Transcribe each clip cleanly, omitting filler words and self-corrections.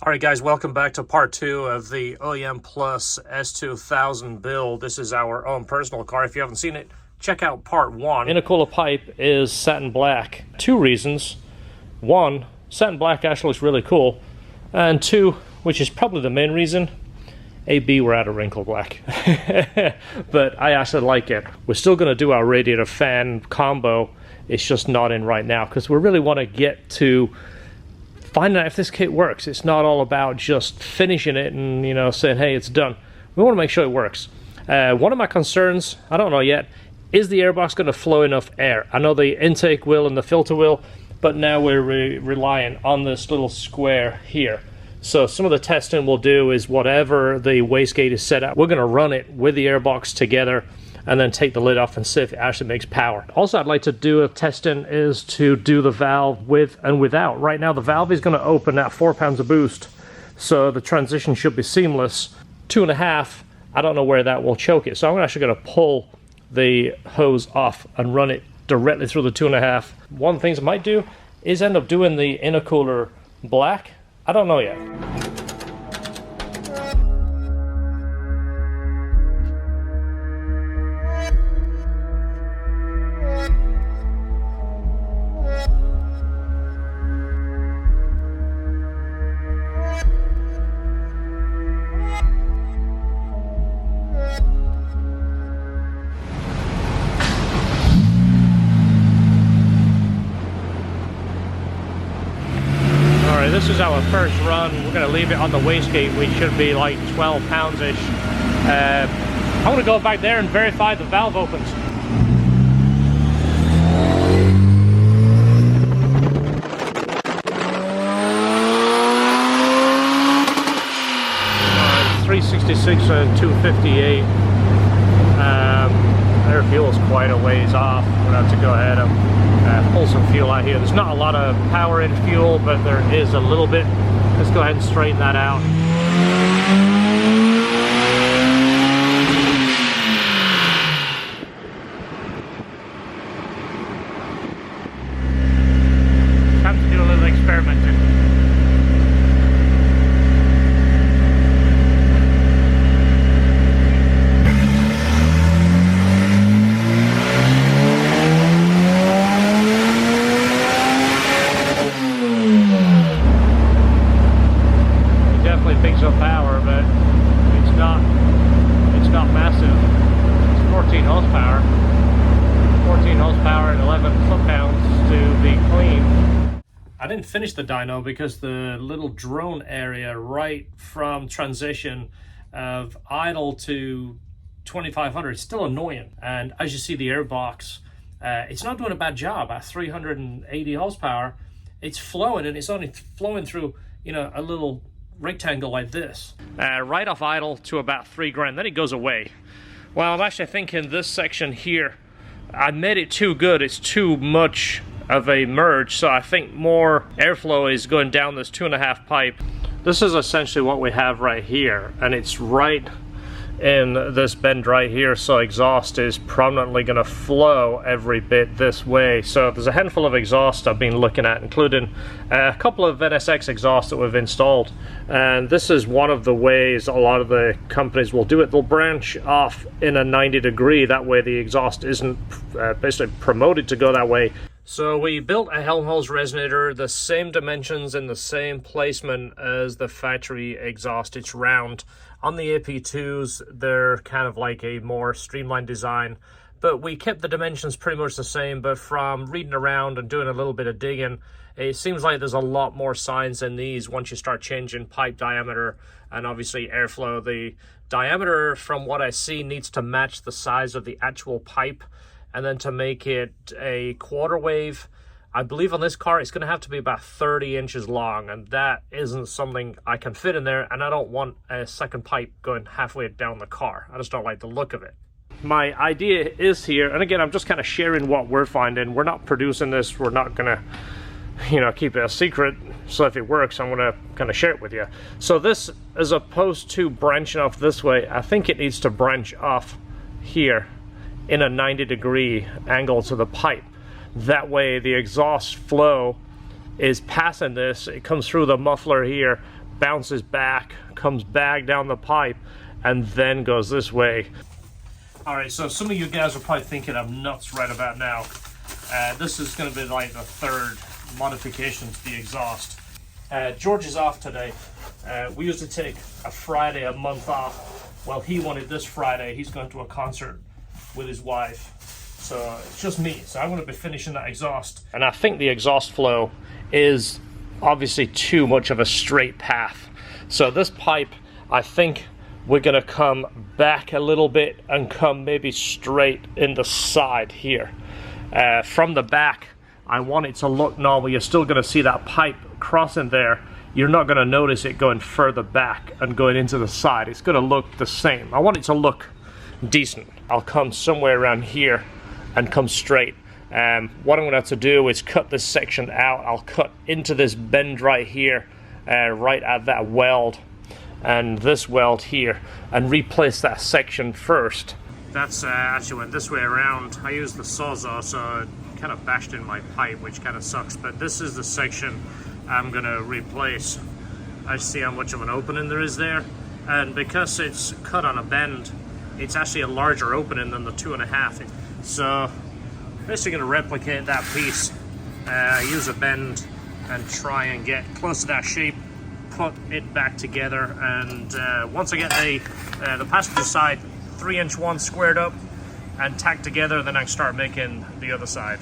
All right, guys, welcome back to part 2 of the OEM Plus S2000 build. This is our own personal car. If you haven't seen it, check out part 1. Intercooler pipe is satin black. 2 reasons. 1, satin black actually looks really cool. And 2, which is probably the main reason, AB, we're out of wrinkle black. But I actually like it. We're still going to do our radiator fan combo. It's just not in right now because we really want to get to find out if this kit works. It's not all about just finishing it and, you know, saying, hey, it's done. We want to make sure it works. One of my concerns, I don't know yet, is the airbox going to flow enough air? I know the intake will and the filter will, but now we're relying on this little square here. So some of the testing we'll do is whatever the wastegate is set up, we're going to run it with the airbox together and then take the lid off and see if it actually makes power. Also, I'd like to do a testing is to do the valve with and without. Right now, the valve is going to open at 4 pounds of boost, so the transition should be seamless. 2.5, I don't know where that will choke it, so I'm actually going to pull the hose off and run it directly through the 2.5. One of the things I might do is end up doing the intercooler black. I don't know yet. This is our first run. We're going to leave it on the wastegate, which should be like 12 pounds-ish. I'm going to go back there and verify the valve opens. 366 and 258. Air fuel is quite a ways off. We're going to have to go ahead and pull some fuel out here. There's not a lot of power in fuel, but there is a little bit. Let's go ahead and straighten that out. Time to do a little experimenting. Picks up power, but it's not massive. It's 14 horsepower. 14 horsepower and 11 foot-pounds to be clean. I didn't finish the dyno because the little drone area right from transition of idle to 2500 is still annoying. And as you see, the airbox, it's not doing a bad job at 380 horsepower. It's flowing, and it's only flowing through, you know, a little rectangle like this. Right off idle to about 3 grand, then it goes away. Well, I'm actually thinking this section here, I made it too good. It's too much of a merge, so I think more airflow is going down this 2.5 pipe. This is essentially what we have right here, and it's right in this bend right here, so exhaust is prominently going to flow every bit this way. So there's a handful of exhaust I've been looking at, including a couple of NSX exhausts that we've installed, and this is one of the ways a lot of the companies will do it. They'll branch off in a 90 degree, that way the exhaust isn't basically promoted to go that way. So we built a Helmholtz resonator, the same dimensions and the same placement as the factory exhaust. It's round. On the AP2s, they're kind of like a more streamlined design, but we kept the dimensions pretty much the same. But from reading around and doing a little bit of digging, it seems like there's a lot more signs in these once you start changing pipe diameter and obviously airflow. The diameter, from what I see, needs to match the size of the actual pipe. And then to make it a quarter wave, I believe on this car it's going to have to be about 30 inches long, and that isn't something I can fit in there, and I don't want a second pipe going halfway down the car. I just don't like the look of it. My idea is here, and again, I'm just kind of sharing what we're finding. We're not producing this. We're not going to, you know, keep it a secret. So if it works, I'm going to kind of share it with you. So this, as opposed to branching off this way, I think it needs to branch off here in a 90-degree angle to the pipe. That way the exhaust flow is passing this, it comes through the muffler here, bounces back, comes back down the pipe, and then goes this way. All right, so some of you guys are probably thinking I'm nuts right about now. This is going to be like the third modification to the exhaust. George is off today. We usually take a Friday a month off. Well, he wanted this Friday. He's going to a concert with his wife. So it's just me. So I'm going to be finishing that exhaust. And I think the exhaust flow is obviously too much of a straight path. So this pipe, I think we're going to come back a little bit and come maybe straight in the side here. From the back, I want it to look normal. You're still going to see that pipe crossing there. You're not going to notice it going further back and going into the side. It's going to look the same. I want it to look decent. I'll come somewhere around here and come straight. What I'm going to have to do is cut this section out. I'll cut into this bend right here, right at that weld, and this weld here, and replace that section first. That's actually went this way around. I used the Sawzall, so it kind of bashed in my pipe, which kind of sucks, but this is the section I'm going to replace. I see how much of an opening there is there, and because it's cut on a bend, it's actually a larger opening than the 2.5. So basically going to replicate that piece, use a bend and try and get close to that shape, put it back together, and once I get the passenger side 3-inch one squared up and tacked together, then I can start making the other side.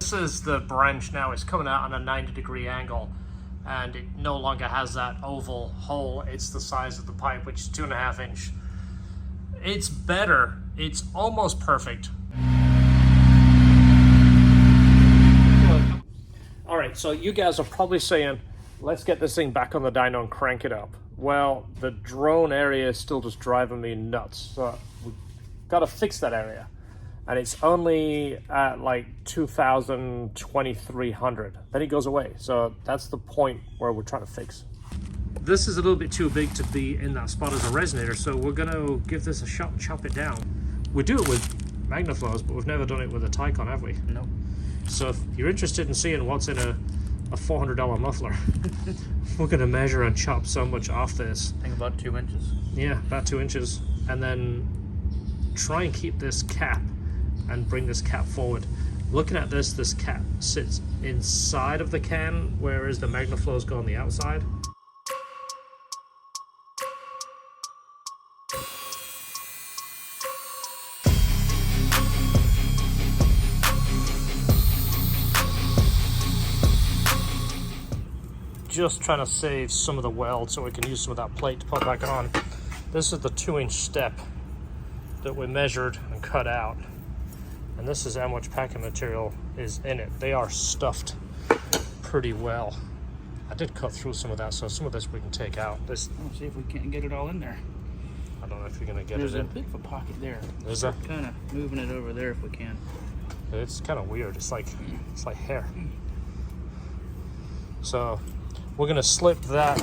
This is the branch now. It's coming out on a 90-degree angle, and it no longer has that oval hole. It's the size of the pipe, which is 2.5 inch. It's better. It's almost perfect. All right, so you guys are probably saying, let's get this thing back on the dyno and crank it up. Well, the drone area is still just driving me nuts, so we've got to fix that area. And it's only at like 2,000, 2,300. Then it goes away. So that's the point where we're trying to fix. This is a little bit too big to be in that spot as a resonator, so we're going to give this a shot, chop it down. We do it with MagnaFlows, but we've never done it with a Tycon, have we? No. So if you're interested in seeing what's in a $400 muffler, we're going to measure and chop so much off this. I think about 2 inches. Yeah, about 2 inches. And then try and keep this cap and bring this cap forward. Looking at this, this cap sits inside of the can, whereas the MagnaFlows go on the outside. Just trying to save some of the weld so we can use some of that plate to put back on. This is the 2-inch step that we measured and cut out. And this is how much packing material is in it. They are stuffed pretty well. I did cut through some of that, so some of this we can take out. This. Let's see if we can't get it all in there. I don't know if you're gonna get There's it in. There's a bit of a pocket there. Is there? Kind of moving it over there if we can. It's kind of weird. It's like hair. So we're gonna slip that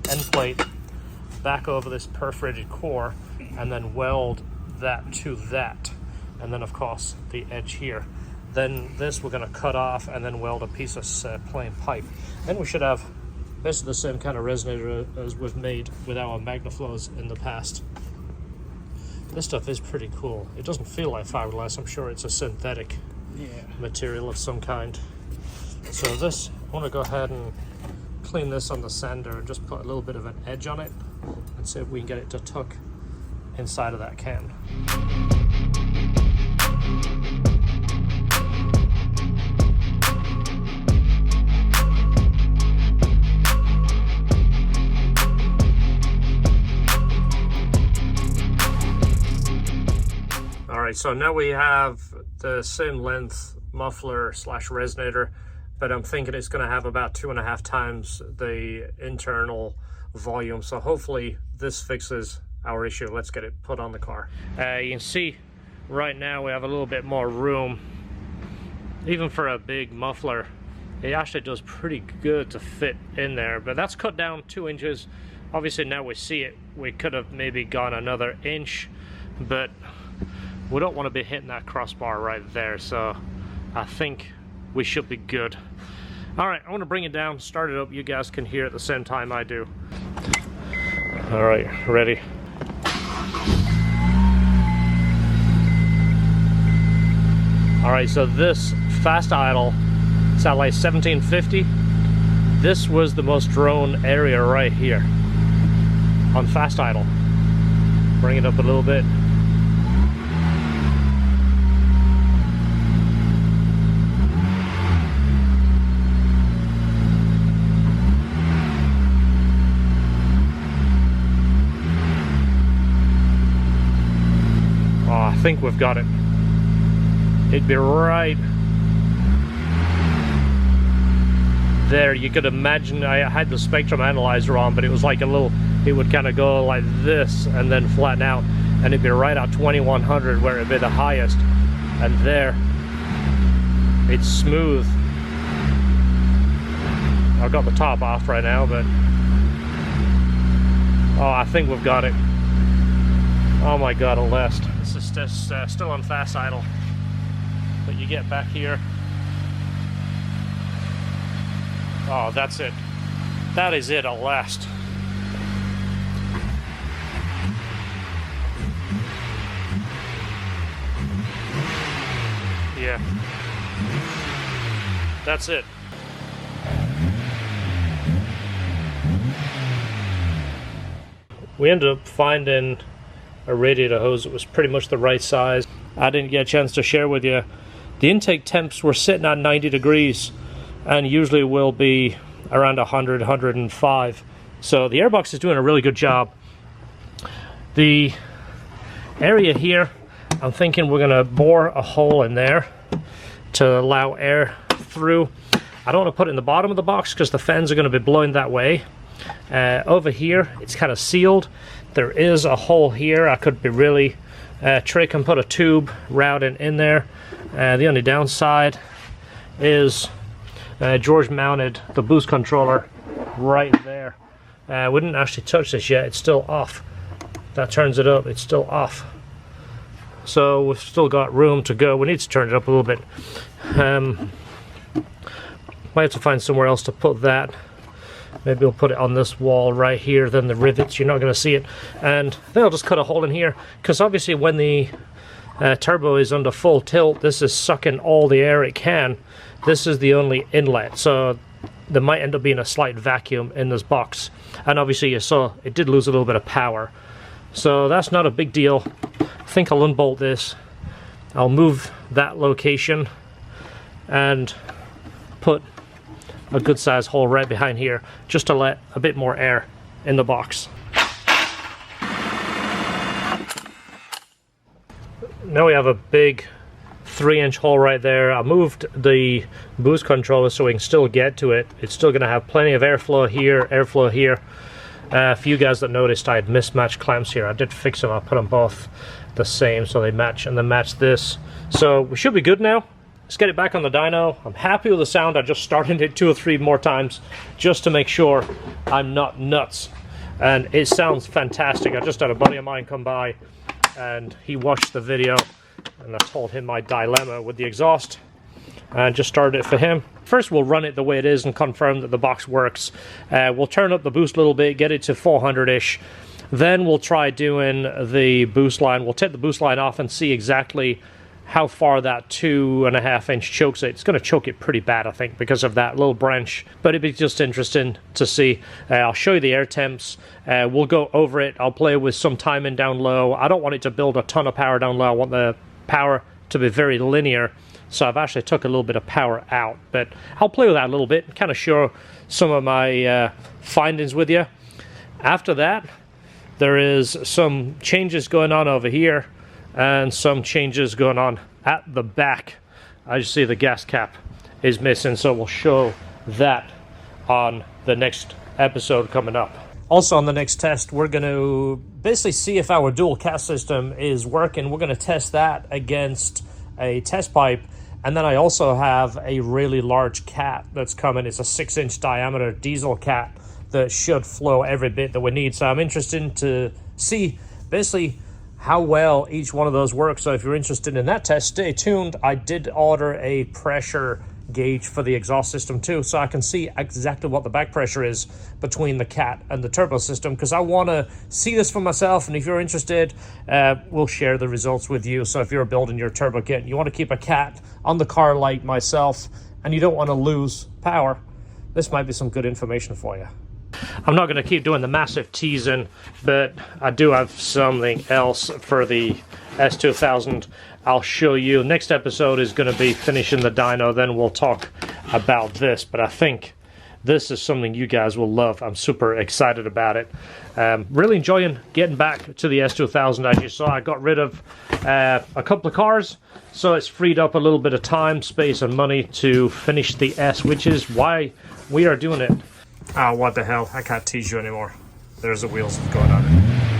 end plate back over this perforated core, and then weld that to that. And then of course the edge here. Then this we're going to cut off and then weld a piece of plain pipe. Then we should have basically the same kind of resonator as we've made with our MagnaFlows in the past. This stuff is pretty cool. It doesn't feel like fiberglass. I'm sure it's a synthetic material of some kind. So this, I want to go ahead and clean this on the sander and just put a little bit of an edge on it and see if we can get it to tuck inside of that can. Alright, so now we have the same length muffler slash resonator, but I'm thinking it's going to have about 2.5 times the internal volume, so hopefully this fixes our issue. Let's get it put on the car. You can see right now we have a little bit more room even for a big muffler, it actually does pretty good to fit in there. But that's cut down 2 inches. Obviously now we see it, we could have maybe gone another inch, but we don't want to be hitting that crossbar right there, so I think we should be good. All right, I want to bring it down, start it up. You guys can hear at the same time I do. All right, ready. All right, so this fast idle, it's at like 1750. This was the most drone area right here on fast idle. Bring it up a little bit. Oh, I think we've got it. It'd be right there. You could imagine, I had the spectrum analyzer on, but it was like a little, it would kind of go like this and then flatten out, and it'd be right at 2100 where it'd be the highest, and there it's smooth. I've got the top off right now, but oh, I think we've got it. Oh my god, at last. This is just, still on fast idle, but you get back here. Oh, that's it. That is it at last. Yeah. That's it. We ended up finding a radiator hose that was pretty much the right size. I didn't get a chance to share with you. The intake temps were sitting at 90 degrees and usually will be around 100, 105. So the airbox is doing a really good job. The area here, I'm thinking we're gonna bore a hole in there to allow air through. I don't want to put it in the bottom of the box because the fans are going to be blowing that way. Over here, it's kind of sealed. There is a hole here. I could be really trick and put a tube routing in there. The only downside is George mounted the boost controller right there. We didn't actually touch this yet. It's still off. That turns it up. It's still off. So we've still got room to go. We need to turn it up a little bit. Might have to find somewhere else to put that. Maybe we'll put it on this wall right here, then the rivets, you're not going to see it. And then I'll just cut a hole in here, because obviously when the turbo is under full tilt, this is sucking all the air it can. This is the only inlet, so there might end up being a slight vacuum in this box. And obviously you saw it did lose a little bit of power. So that's not a big deal. I think I'll unbolt this. I'll move that location and put a good size hole right behind here just to let a bit more air in the box. Now we have a big 3-inch hole right there. I moved the boost controller so we can still get to it. It's still going to have plenty of airflow here, airflow here. A few guys that noticed I had mismatched clamps here. I did fix them. I put them both the same so they match, and then match this. So we should be good now. Let's get it back on the dyno. I'm happy with the sound. I just started it 2 or 3 more times just to make sure I'm not nuts. And it sounds fantastic. I just had a buddy of mine come by and he watched the video and I told him my dilemma with the exhaust and just started it for him. First we'll run it the way it is and confirm that the box works. We'll turn up the boost a little bit, get it to 400-ish. Then we'll try doing the boost line. We'll take the boost line off and see exactly how far that 2.5-inch chokes it. It's going to choke it pretty bad, I think, because of that little branch. But it'd be just interesting to see. I'll show you the air temps. We'll go over it. I'll play with some timing down low. I don't want it to build a ton of power down low. I want the power to be very linear. So I've actually took a little bit of power out. But I'll play with that a little bit and kind of share some of my findings with you. After that, there is some changes going on over here and some changes going on at the back. As you see, the gas cap is missing, so we'll show that on the next episode coming up. Also on the next test, we're going to basically see if our dual cast system is working. We're going to test that against a test pipe And then I also have a really large cat that's coming. It's a 6-inch diameter diesel cat that should flow every bit that we need. So I'm interested to see basically how well each one of those works. So if you're interested in that test, stay tuned. I did order a pressure gauge for the exhaust system too, so I can see exactly what the back pressure is between the cat and the turbo system, because I want to see this for myself. And if you're interested, we'll share the results with you. So if you're building your turbo kit, you want to keep a cat on the car like myself, and you don't want to lose power, this might be some good information for you. I'm not going to keep doing the massive teasing, but I do have something else for the S2000 I'll show you. Next episode is going to be finishing the dyno, then we'll talk about this, but I think this is something you guys will love. I'm super excited about it. Really enjoying getting back to the S2000. As you saw, I got rid of a couple of cars, so it's freed up a little bit of time, space, and money to finish the S, which is why we are doing it. Oh, what the hell, I can't tease you anymore. There's the wheels going on.